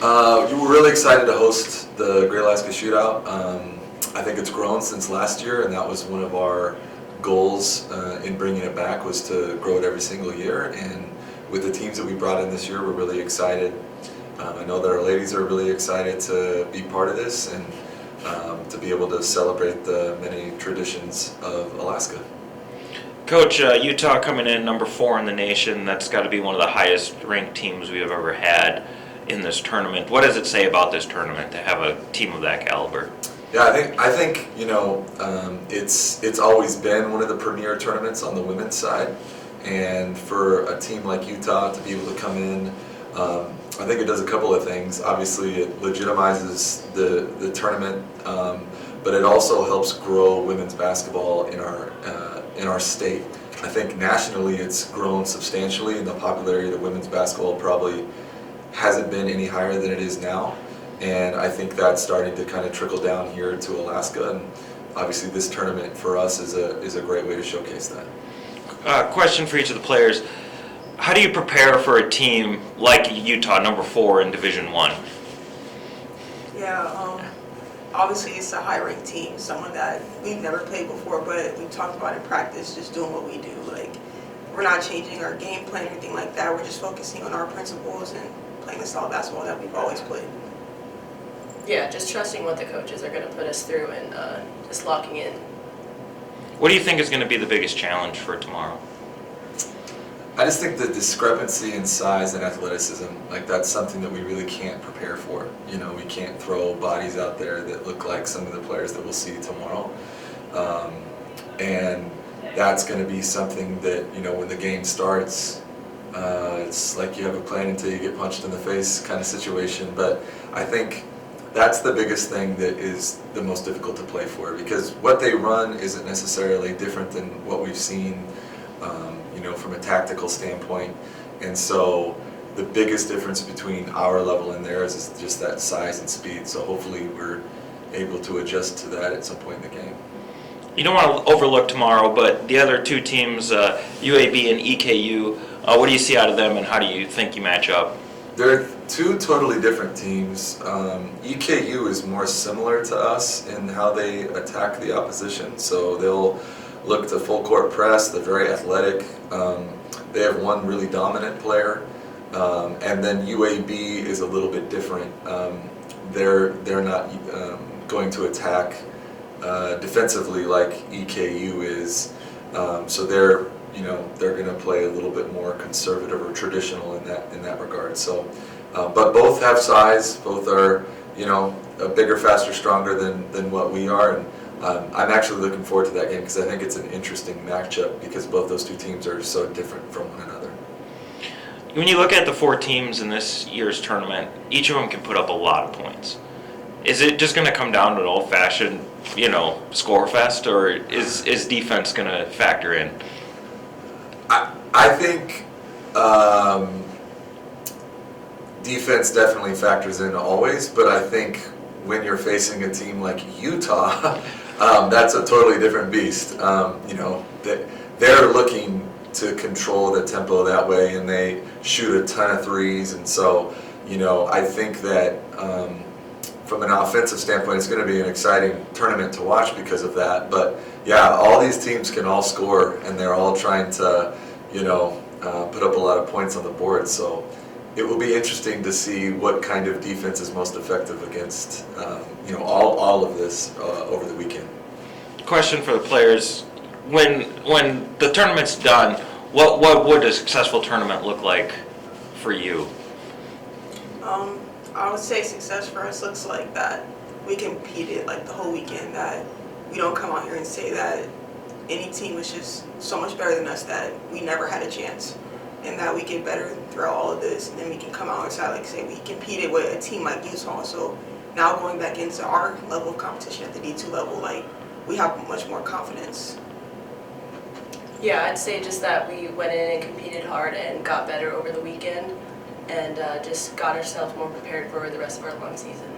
We're really excited to host the Great Alaska Shootout. I think it's grown since last year, and that was one of our goals in bringing it back, was to grow it every single year. And with the teams that we brought in this year, we're really excited. I know that our ladies are really excited to be part of this and to be able to celebrate the many traditions of Alaska. Coach, Utah coming in number 4 in the nation. That's got to be one of the highest ranked teams we have ever had in this tournament. What does it say about this tournament to have a team of that caliber? Yeah, I think it's always been one of the premier tournaments on the women's side, and for a team like Utah to be able to come in, I think it does a couple of things. Obviously, it legitimizes the tournament, but it also helps grow women's basketball in our state. I think nationally it's grown substantially, and the popularity of women's basketball probably hasn't been any higher than it is now. And I think that's starting to kind of trickle down here to Alaska, and obviously this tournament for us is a great way to showcase that. Question for each of the players. How do you prepare for a team like Utah, number 4 in Division I? Yeah, obviously it's a high-ranked team, someone that we've never played before, but we talked about in practice, just doing what we do. Like, we're not changing our game plan or anything like that. We're just focusing on our principles and playing the style of basketball that we've always played. Yeah, just trusting what the coaches are going to put us through and just locking in. What do you think is going to be the biggest challenge for tomorrow? I just think the discrepancy in size and athleticism, like that's something that we really can't prepare for. You know, we can't throw bodies out there that look like some of the players that we'll see tomorrow. And that's going to be something that, you know, when the game starts, it's like you have a plan until you get punched in the face kind of situation. But I think that's the biggest thing that is the most difficult to play for, because what they run isn't necessarily different than what we've seen, you know, from a tactical standpoint. And so the biggest difference between our level and theirs is just that size and speed. So hopefully we're able to adjust to that at some point in the game. You don't want to overlook tomorrow, but the other 2 teams, UAB and EKU, what do you see out of them, and how do you think you match up? They're 2 totally different teams. EKU is more similar to us in how they attack the opposition. So they'll look to full court press. They're very athletic. They have one really dominant player, and then UAB is a little bit different. They're not going to attack defensively like EKU is. So they're going to play a little bit more conservative or traditional in that regard. So, but both have size. Both are, you know, bigger, faster, stronger than what we are. And I'm actually looking forward to that game because I think it's an interesting matchup because both those 2 teams are so different from one another. When you look at the 4 teams in this year's tournament, each of them can put up a lot of points. Is it just going to come down to an old-fashioned, you know, score fest, or is defense going to factor in? I think defense definitely factors in always, but I think when you're facing a team like Utah, that's a totally different beast. You know, they're looking to control the tempo that way, and they shoot a ton of threes, and so, you know, I think that from an offensive standpoint, it's going to be an exciting tournament to watch because of that. But yeah, all these teams can all score, and they're all trying to, you know, put up a lot of points on the board. So it will be interesting to see what kind of defense is most effective against, you know, all of this over the weekend. Question for the players: When the tournament's done, what would a successful tournament look like for you? I would say success for us looks like that we competed like the whole weekend, that we don't come out here and say that any team was just so much better than us that we never had a chance, and that we get better throughout all of this, and then we can come out and say, like, say we competed with a team like Utah. So now going back into our level of competition at the D2 level, like, we have much more confidence. Yeah, I'd say just that we went in and competed hard and got better over the weekend and just got ourselves more prepared for the rest of our long season.